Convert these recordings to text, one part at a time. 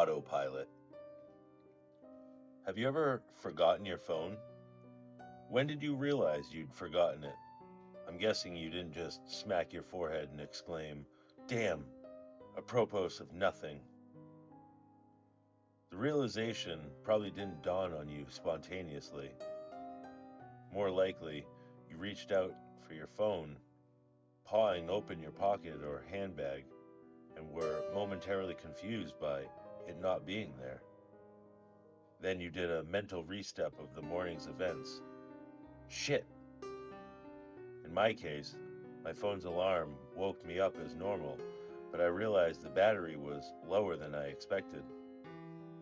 Autopilot. Have you ever forgotten your phone? When did you realize you'd forgotten it? I'm guessing you didn't just smack your forehead and exclaim, "Damn, apropos of nothing." The realization probably didn't dawn on you spontaneously. More likely, you reached out for your phone, pawing open your pocket or handbag, and were momentarily confused by it not being there. Then you did a mental restep of the morning's events. Shit! In my case, my phone's alarm woke me up as normal, but I realized the battery was lower than I expected.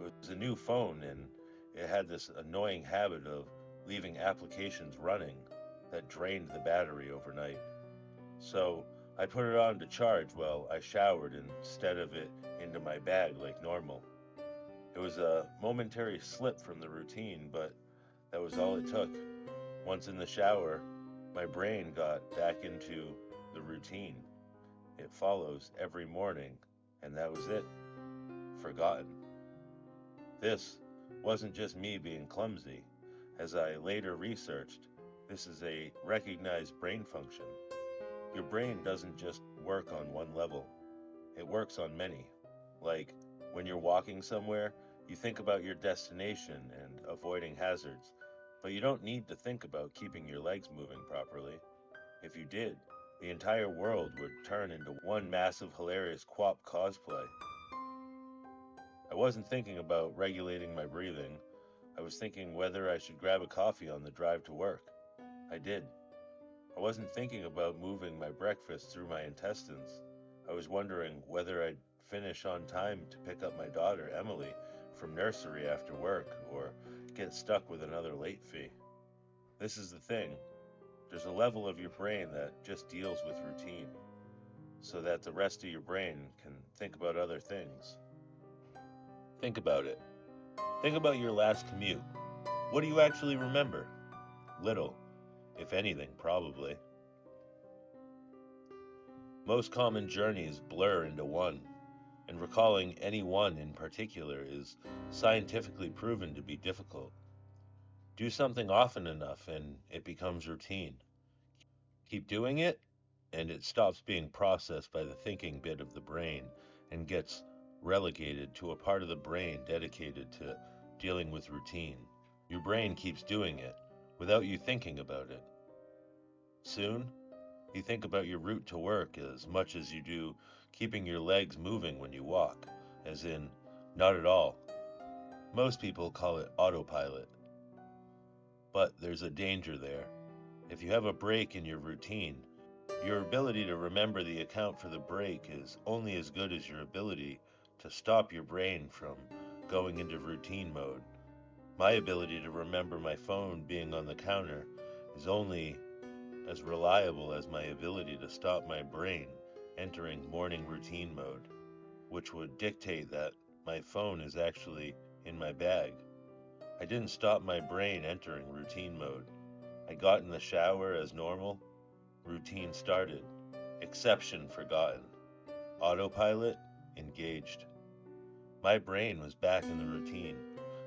It was a new phone and it had this annoying habit of leaving applications running that drained the battery overnight. So I put it on to charge while I showered instead of it into my bag like normal. It was a momentary slip from the routine, but that was all it took. Once in the shower, my brain got back into the routine. It follows every morning, and that was it. Forgotten. This wasn't just me being clumsy. As I later researched, this is a recognized brain function. Your brain doesn't just work on one level, it works on many. Like when you're walking somewhere, you think about your destination and avoiding hazards, but you don't need to think about keeping your legs moving properly. If you did, the entire world would turn into one massive hilarious quap cosplay. I wasn't thinking about regulating my breathing. I was thinking whether I should grab a coffee on the drive to work. I did. I wasn't thinking about moving my breakfast through my intestines. I was wondering whether I'd finish on time to pick up my daughter, Emily, from nursery after work or get stuck with another late fee. This is the thing. There's a level of your brain that just deals with routine, so that the rest of your brain can think about other things. Think about it. Think about your last commute. What do you actually remember? Little, if anything, probably. Most common journeys blur into one, and recalling any one in particular is scientifically proven to be difficult. Do something often enough and it becomes routine. Keep doing it, and it stops being processed by the thinking bit of the brain and gets relegated to a part of the brain dedicated to dealing with routine. Your brain keeps doing it without you thinking about it. Soon, you think about your route to work as much as you do keeping your legs moving when you walk, as in, not at all. Most people call it autopilot. But there's a danger there. If you have a break in your routine, your ability to remember the account for the break is only as good as your ability to stop your brain from going into routine mode. My ability to remember my phone being on the counter is only as reliable as my ability to stop my brain entering morning routine mode, which would dictate that my phone is actually in my bag. I didn't stop my brain entering routine mode. I got in the shower as normal. Routine started. Exception forgotten. Autopilot engaged. My brain was back in the routine.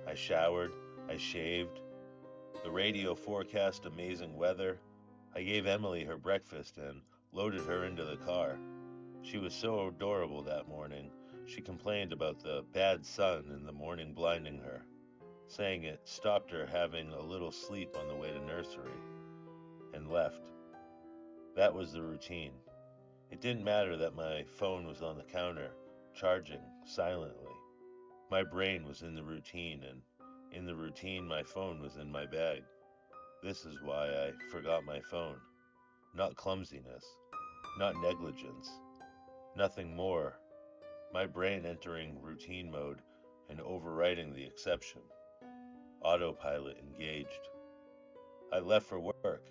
I showered. I shaved. The radio forecast amazing weather. I gave Emily her breakfast and loaded her into the car. She was so adorable that morning. She complained about the bad sun in the morning blinding her, saying it stopped her having a little sleep on the way to nursery, and left. That was the routine. It didn't matter that my phone was on the counter, charging silently. My brain was in the routine, and in the routine, my phone was in my bag. This is why I forgot my phone. Not clumsiness, not negligence, nothing more. My brain entering routine mode and overriding the exception. Autopilot engaged. I left for work.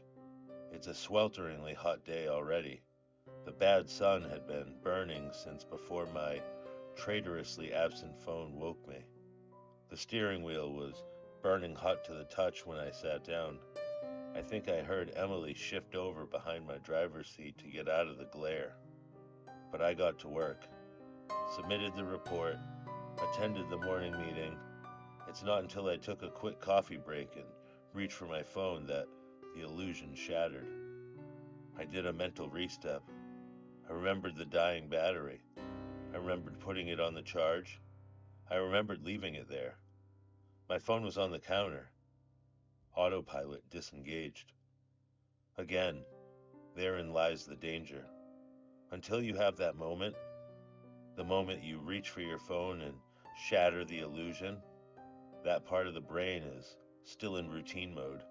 It's a swelteringly hot day already. The bad sun had been burning since before my traitorously absent phone woke me. The steering wheel was burning hot to the touch when I sat down. I think I heard Emily shift over behind my driver's seat to get out of the glare. But I got to work, submitted the report, attended the morning meeting. It's not until I took a quick coffee break and reached for my phone that the illusion shattered. I did a mental restep. I remembered the dying battery. I remembered putting it on the charge. I remembered leaving it there. My phone was on the counter. Autopilot disengaged. Again, therein lies the danger. Until you have that moment, the moment you reach for your phone and shatter the illusion, that part of the brain is still in routine mode.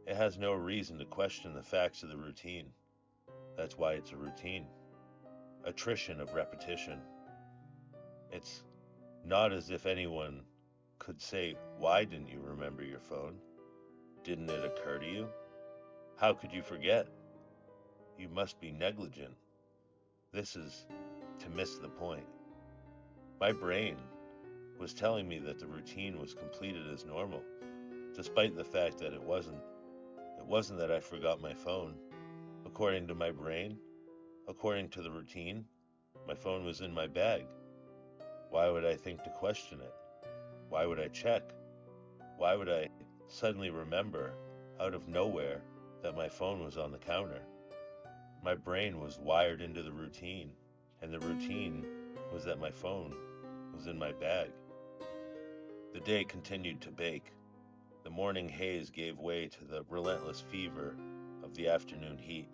It has no reason to question the facts of the routine. That's why it's a routine. Attrition of repetition. It's not as if anyone could say, "Why didn't you remember your phone? Didn't it occur to you? How could you forget? You must be negligent." This is to miss the point. My brain was telling me that the routine was completed as normal, despite the fact that it wasn't. It wasn't that I forgot my phone. According to my brain, according to the routine, my phone was in my bag. Why would I think to question it? Why would I check? Why would I suddenly remember, out of nowhere, that my phone was on the counter? My brain was wired into the routine, and the routine was that my phone was in my bag. The day continued to bake. The morning haze gave way to the relentless fever of the afternoon heat.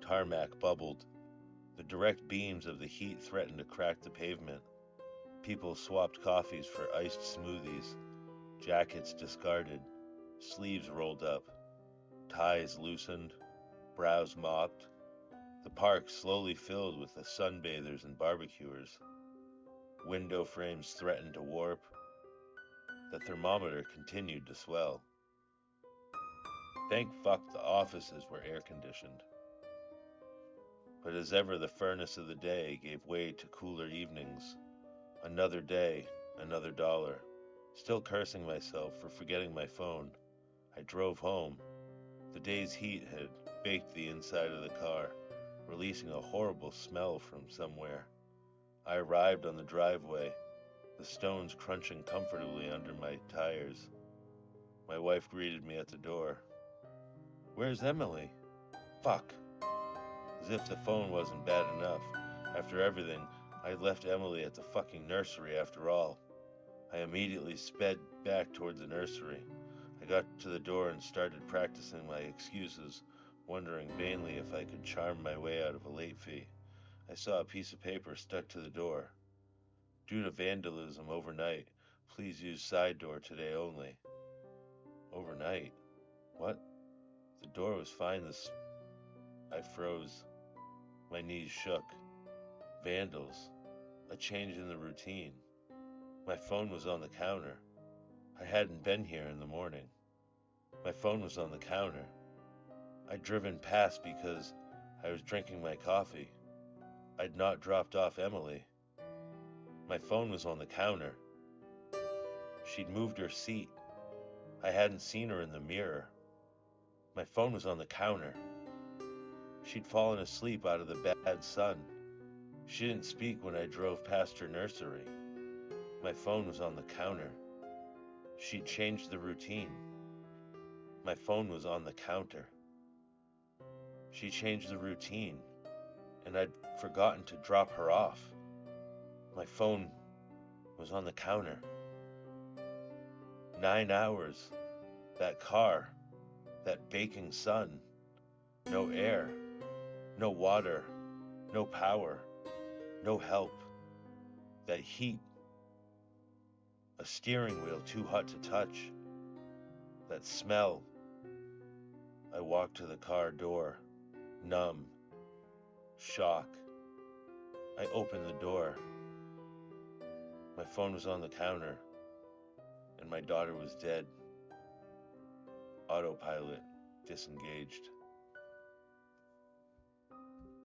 Tarmac bubbled. The direct beams of the heat threatened to crack the pavement. People swapped coffees for iced smoothies, jackets discarded, sleeves rolled up, ties loosened, brows mopped. The park slowly filled with the sunbathers and barbecuers. Window frames threatened to warp. The thermometer continued to swell. Thank fuck the offices were air conditioned. But as ever, the furnace of the day gave way to cooler evenings. Another day, another dollar. Still cursing myself for forgetting my phone, I drove home. The day's heat had baked the inside of the car, releasing a horrible smell from somewhere. I arrived on the driveway, the stones crunching comfortably under my tires. My wife greeted me at the door. "Where's Emily?" Fuck. As if the phone wasn't bad enough. After everything, I left Emily at the fucking nursery after all. I immediately sped back toward the nursery. I got to the door and started practicing my excuses, wondering vainly if I could charm my way out of a late fee. I saw a piece of paper stuck to the door. "Due to vandalism overnight, please use side door today only." Overnight? What? The door was fine I froze. My knees shook. Vandals. A change in the routine. My phone was on the counter. I hadn't been here in the morning. My phone was on the counter. I'd driven past because I was drinking my coffee. I'd not dropped off Emily. My phone was on the counter. She'd moved her seat. I hadn't seen her in the mirror. My phone was on the counter. She'd fallen asleep out of the bad sun. She didn't speak when I drove past her nursery. My phone was on the counter. She'd changed the routine. My phone was on the counter. She changed the routine, and I'd forgotten to drop her off. My phone was on the counter. 9 hours. That car. That baking sun. No air. No water. No power. No help. That heat. A steering wheel too hot to touch. That smell. I walked to the car door, numb, shock. I opened the door. My phone was on the counter, and my daughter was dead. Autopilot disengaged.